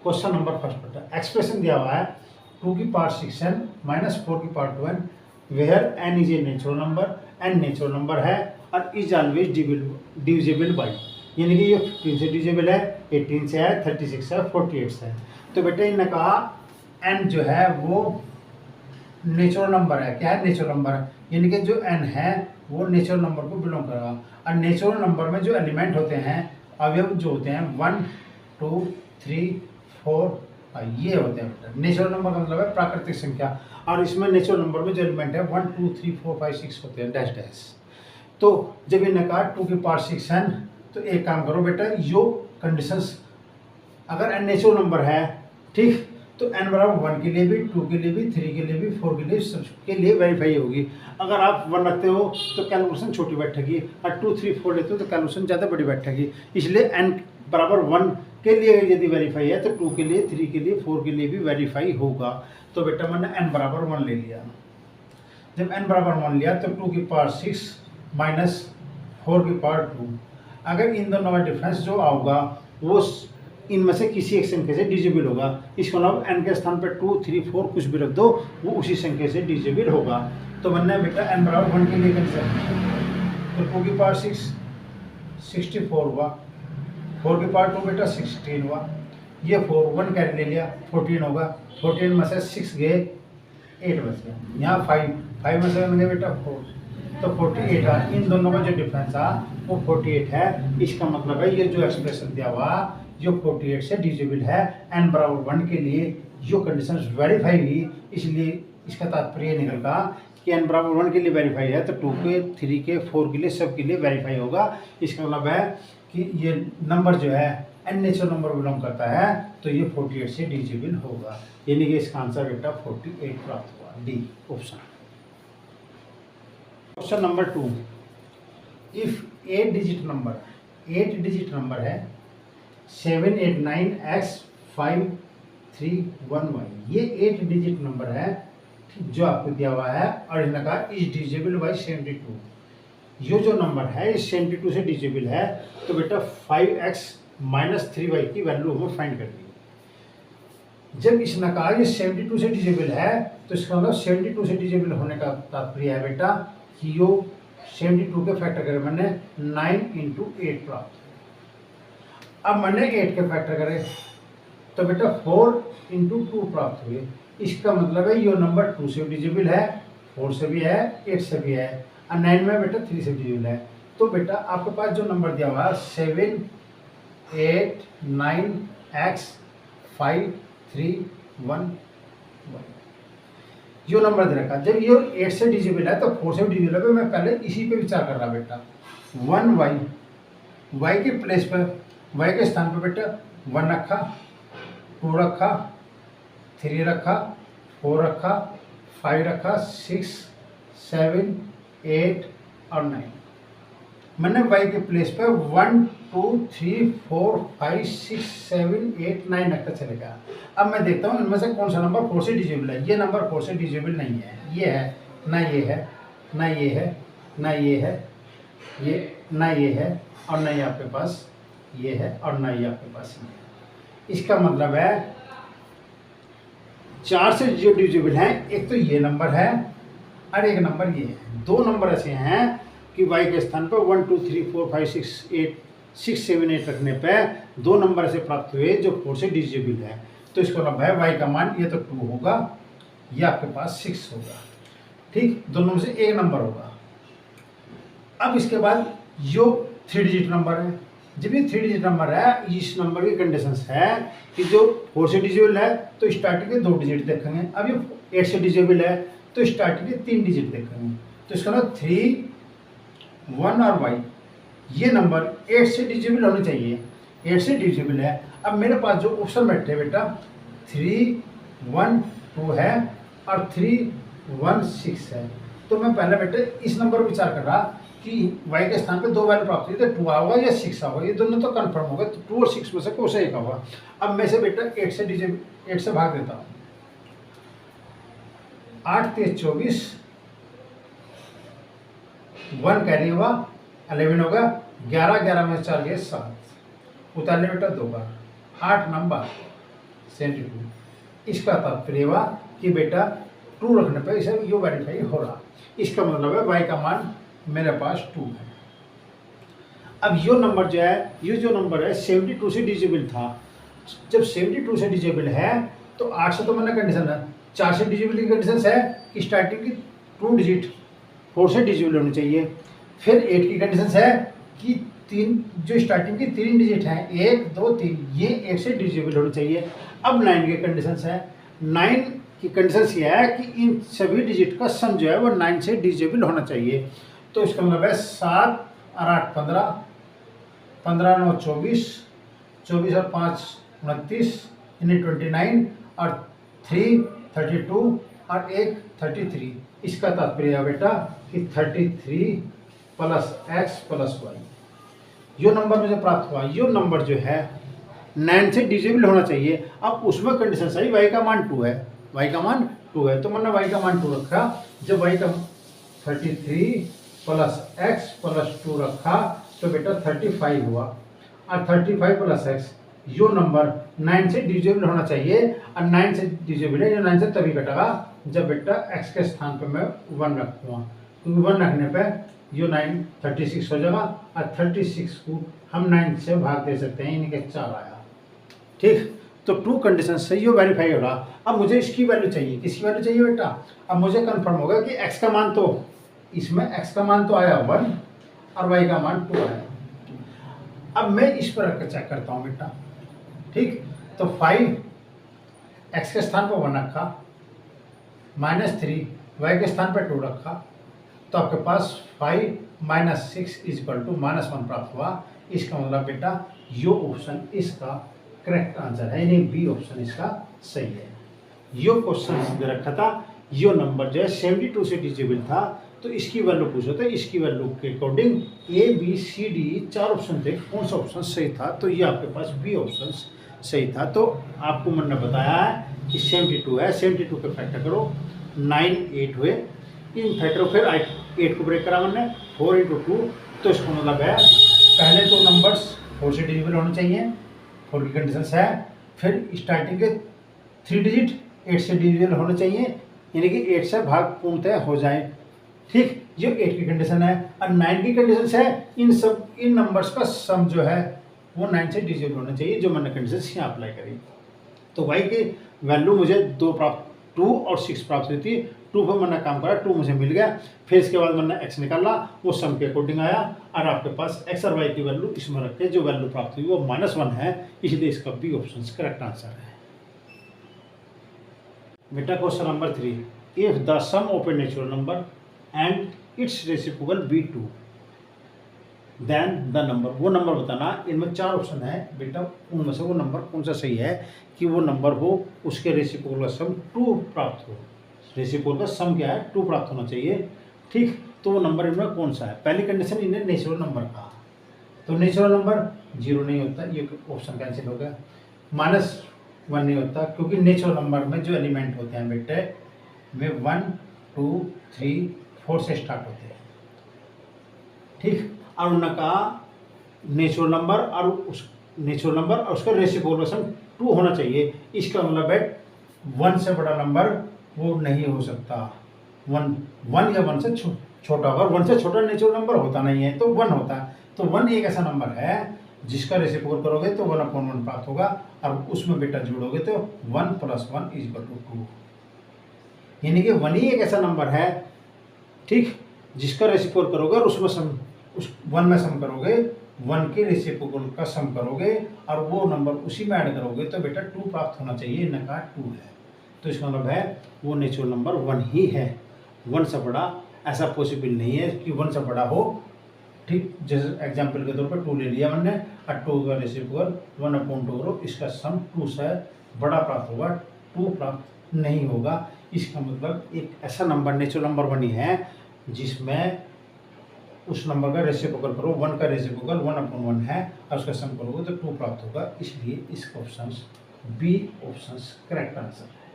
Question number first बेटा, expression दिया हुआ है 2 की पावर 6n माइनस 4 की power 2n where n is a natural number, n natural number है और इज ऑलवेज डिविजिबल बाई, यानी कि ये 15 से डिविजिबल है, 18 से है, 36 से है, 48 से है। तो बेटा इन्होंने कहा n जो है वो नेचुरल नंबर है। क्या है? नेचुरल नंबर है, यानी कि जो n है वो नेचुरल नंबर को बिलोंग करेगा। और नेचुरल नंबर में जो एलिमेंट होते हैं, अवयव जो होते हैं 1 2 3 4 ये होते हैं। नेचुरल नंबर का मतलब है प्राकृतिक संख्या, और इसमें नेचुरल नंबर में जो एलिमेंट है 1 2 3 4 5 6 होते हैं डैश डैश। तो जब इन्होंने कहा 2 की पावर 6n, तो एक काम करो बेटा, यो कंडीशंस अगर n नेचुरल नंबर है, ठीक, तो n बराबर 1 के लिए भी, 2 के लिए भी, 3 के लिए भी, 4 के लिए, सबके लिए वेरीफाई होगी। अगर आप 1 रखते हो तो कैलकुलेशन छोटी बैठेगी, और 2 3 4 लेते हो तो कैलकुलेशन ज़्यादा बड़ी बैठेगी। इसलिए n बराबर 1 के लिए यदि वेरीफाई है तो 2 के लिए, 3 के लिए, 4 के लिए भी वेरीफाई होगा। तो बेटा मैंने n बराबर 1 ले लिया। जब n बराबर 1 लिया तो 2 की पावर 6 माइनस 4 की पावर 2, अगर इन दोनों का डिफरेंस जो आओगा वो इनमें से किसी एक संख्या से डिविजिबल होगा। इसको मतलब n के स्थान पर 2 3 4 कुछ भी रख दो, वो उसी संख्या से डिविजिबल होगा। तो बनना बेटा n बराबर 1 के लिए कंसीडर, तो 2 की पावर 6 64 हुआ, 4 की पावर 2 बेटा 16 हुआ, ये 4 1 कैरी ले लिया 14 होगा, 14 में से 6 गए 8 बच गया, यहाँ 5 में से बन गया बेटा 4, तो 48 है। इन दोनों का जो डिफरेंस है वो 48 है। इसका मतलब है ये जो एक्सप्रेशन दिया हुआ जो 48 से डिविजिबल है, n बराबर 1 के लिए जो कंडीशन वेरीफाई हुई, इसलिए इसका तात्पर्य निकला कि n बराबर 1 के लिए वेरीफाई है तो 2 के, 3 के, 4 के लिए, सब के लिए वेरीफाई होगा। इसका मतलब है कि ये नंबर जो है n नेचुरल नंबर बिलोंग करता है, तो ये 48 से डिविजिबल होगा, यानी कि इसका आंसर बेटा 48 प्राप्त हुआ, D option. Question number 2, if 8 digit number है 7 8 9 x 5 3 1 y, ये 8 डिजिट नंबर है जो आपको दिया हुआ है, और इन्होंने कहा इज डिविजिबल बाई 72। ये जो नंबर है इस 72 से डिविजिबल है, तो बेटा 5x माइनस 3y की वैल्यू हमें फाइंड करनी है। जब इसने कहा ये 72 से डिविजिबल है, तो इसका मतलब 72 से डिविजिबल होने का तात्पर्य है बेटा कि यो 72 के फैक्टर करे मैंने 9 इंटू 8 प्राप्त। अब मैंने 8 के फैक्टर करे तो बेटा 4 इंटू 2 प्राप्त हुए। इसका मतलब है ये नंबर 2 से डिविजिबल है, 4 से भी है, 8 से भी है, और 9 में बेटा 3 से डिविजिबल है। तो बेटा आपके पास जो नंबर दिया हुआ है 7 8 9 x 5 3 1 जो नंबर दे रखा, जब ये 8 से डिविजिबल है तो 4 से डिविजिबल है, मैं पहले इसी पे विचार कर रहा बेटा। 1y, y के प्लेस पर, y के स्थान पर बेटा 1 रखा, 2 रखा, 3 रखा, 4 रखा, 5 रखा, 6 7 8 और 9। मैंने y के प्लेस पर 1 2 3 4 5 6 7 8 9 रखता चलेगा। अब मैं देखता हूँ इनमें से कौन सा नंबर 4 से डिविजिबल है। ये नंबर 4 से डिविजिबल नहीं है, ये है ना, ये है ना, ये है ना, ये है, ये ना, ये है, और ना ये आपके पास ये है, और ना ये आपके पास ये है। इसका मतलब है 4 से जो डिविजिबल है, एक तो ये नंबर है और एक नंबर ये है। दो नंबर ऐसे हैं कि y के स्थान पर 1 2 3 4 5 6 7 8 रखने पे दो नंबर ऐसे प्राप्त हुए जो 4 से डिविजिबल है। तो इसको मतलब है y का मान ये तो 2 होगा, ये आपके पास 6 होगा, ठीक, दोनों में से एक नंबर होगा। अब इसके बाद जो 3 डिजिट नंबर है, जब ये 3 डिजिट नंबर है, इस नंबर की कंडीशंस है कि जो 4 से डिविजिबल है तो स्टार्टिंग के 2 डिजिट देखेंगे। अब ये 8 से डिविजिबल है तो स्टार्टिंग के 3 डिजिट देखेंगे। तो इसका मतलब 3 1 और y, ये नंबर 8 से डिविजिबल होने चाहिए, 8 से डिविजिबल है। अब मेरे पास जो ऑप्शन बैठे बेटा 3 1 2 है और 3 1 6 है, तो मैं पहले बेटे इस नंबर पर विचार कर रहा कि y के स्थान पे 2 वैल्यू प्राप्त हुई, तो 2 होगा या 6 होगा, ये दोनों तो कंफर्म होगा, तो 2 और 6 में से कोई सा एक होगा। अब मैं से बेटा 8 से भाग देता हूँ, 8 3 24, 1 कैरी हुआ 11 होगा, 11 11 में 4 गए 7, उतारने बेटा 2 बार, 8 नंबर 72। इसका तात्पर्य हुआ कि बेटा ट्रू रखने पर इसे यो वेरीफाई हो रहा। इसका मतलब है y का मान मेरे पास 2 है। अब यो नंबर जो है, ये जो नंबर है 72 से डिजिबल था। जब 72 से डिजिबल है तो 8 से तो मैंने कंडीशन है, 4 से डिजिबल की कंडीशन है कि स्टार्टिंग की 2 डिजिट 4 से डिजिबल होनी चाहिए। फिर 8 की कंडीशन है कि 3 जो स्टार्टिंग की 3 डिजिट हैं 1 2 3 ये 1 से डिजिबल होनी चाहिए। अब 9 की कंडीशन है, 9 की कंडीशन ये है कि इन सभी डिजिट का सम जो है वो 9 से डिजिबल होना चाहिए। तो इसका मतलब है 7 और 8 15, 15 9 24, 24 और 5 29 यानी 29 और 3 32 और 1 33। इसका तात्पर्य है बेटा कि 33 प्लस एक्स प्लस वाई यो नंबर मुझे प्राप्त हुआ। यो नंबर जो है 9 से डिजिबल होना चाहिए। अब उसमें कंडीशन सही y का मान 2 है, y का मान 2 है तो मैंने y का मान 2 रखा। जब y का 33 प्लस एक्स प्लस 2 रखा तो बेटा 35 हुआ। और 35 प्लस एक्स यो नंबर 9 से डिजिबल होना चाहिए। और 9 से डिजिबल है, जो 9 से तभी कटेगा जब बेटा x के स्थान पर मैं 1 रखूँगा, क्योंकि 1 रखने पर यो 9 36 हो जाएगा। और 36 को हम 9 से भाग दे सकते हैं, यानी कि 4 आया। ठीक, तो 2 कंडीशन सही हो, वेरीफाई हो रहा। अब मुझे इसकी वैल्यू चाहिए, किसकी वैल्यू चाहिए बेटा? अब मुझे कंफर्म होगा कि x का मान तो इसमें x का मान तो आया 1 और y का मान 2 आया। अब मैं इस पर रखकर चेक करता हूँ बेटा। ठीक, तो 5 x के स्थान पर 1 रखा, -3 y के स्थान पर 2 रखा, तो आपके पास 5 - 6 = -1 प्राप्त हुआ। इसका मतलब बेटा यो ऑप्शन इसका करेक्ट आंसर है, यानी बी ऑप्शन इसका सही है। यो क्वेश्चन सीधे रखा था, यो नंबर जो है 72 से डिजिबल था, तो इसकी वैल्यू पूछो तो इसकी वैल्यू के according A B C D 4 option थे, कौन सा ऑप्शन सही था? तो ये आपके पास बी ऑप्शन सही था। तो आपको मैंने बताया है कि 72 है, 72 के फैक्टर करो, 9 8 हुए, इन फैक्टर फिर 8 को ब्रेक करा मैंने 4 × 2, तो इसका मतलब है पहले 2 नंबर्स 4 से डिजिबल होने चाहिए, 4 की कंडीशन है। फिर स्टार्टिंग के 3 डिजिट 8 से डिजिबल होने चाहिए, यानी कि 8 से भाग पूर्णतः हो जाए। ठीक, ये 8 की कंडीशन है। और 9 की कंडीशन है इन नंबर्स का सम जो है वो 9 से डिजिबल होना चाहिए, जो मैंने कंडीशन यहाँ अप्लाई करी। तो y की वैल्यू मुझे 2 और 6 प्राप्त हुई थी। 2 पर मैंने काम करा, 2 मुझे मिल गया। फिर इसके बाद मैंने x निकाला, वो सम के अकॉर्डिंग आया। और आपके पास x और y की वैल्यू इसमें रख के जो वैल्यू प्राप्त हुई वो -1 है, इसलिए इसका बी ऑप्शन करेक्ट आंसर है। बेटा question number 3, if the sum of a natural number and it's reciprocal be 2 then the number, वो नंबर बताना। इनमें 4 ऑप्शन है बेटा, उनमें से वो नंबर कौन सा सही है कि वो नंबर हो उसके रेसिप्रोकल का सम 2 प्राप्त हो। रेसिप्रोकल का सम क्या है? 2 प्राप्त होना चाहिए। ठीक, तो वो नंबर इनमें कौन सा है? पहली कंडीशन इन्हें नेचुरल नंबर कहा, तो नेचुरल नंबर 0 नहीं होता, ये ऑप्शन कैंसिल हो गया। -1 नहीं होता, क्योंकि नेचुरल नंबर में जो एलिमेंट होते हैं बेटे वे 1 2 3 4 से स्टार्ट होते हैं। ठीक, और उन्होंने कहा नेचुरल नंबर और उसका रेसिप्रोकल सम 2 होना चाहिए। इसका मतलब है 1 से बड़ा नंबर वो नहीं हो सकता। 1 या 1 से छोटा होगा, 1 से छोटा नेचुरल नंबर होता नहीं है, तो 1 होता है। तो 1 एक ऐसा नंबर है जिसका रेसिप्रोकल करोगे तो 1/1 प्राप्त होगा, और उसमें बेटा जोड़ोगे तो 1 + 1 = 2, यानी कि 1 ही एक ऐसा नंबर है, ठीक, जिसका रेसिप्रोकल करोगे और उसमें सम उस 1 में सम करोगे, 1 के रेसिप्रोकल का सम करोगे और वो नंबर उसी में ऐड करोगे तो बेटा 2 प्राप्त होना चाहिए, इनका 2 है। तो इसका मतलब है वो नेचुरल नंबर 1 ही है, 1 से बड़ा ऐसा पॉसिबल नहीं है कि 1 से बड़ा हो। ठीक, जैसे एग्जाम्पल के तौर पर 2 ले लिया मैंने, और 2 का रेसिप्रोकल 1/2 करो, इसका सम 2 से बड़ा प्राप्त होगा, 2 प्राप्त नहीं होगा। इसका मतलब एक ऐसा नंबर नेचुरल नंबर 1 ही है जिसमें उस नंबर का रेसिप्रोकल करो, 1 का रेसिप्रोकल 1/1 है और उसका सम करोगे तो 2 प्राप्त होगा। इसलिए इसका option B option correct answer है।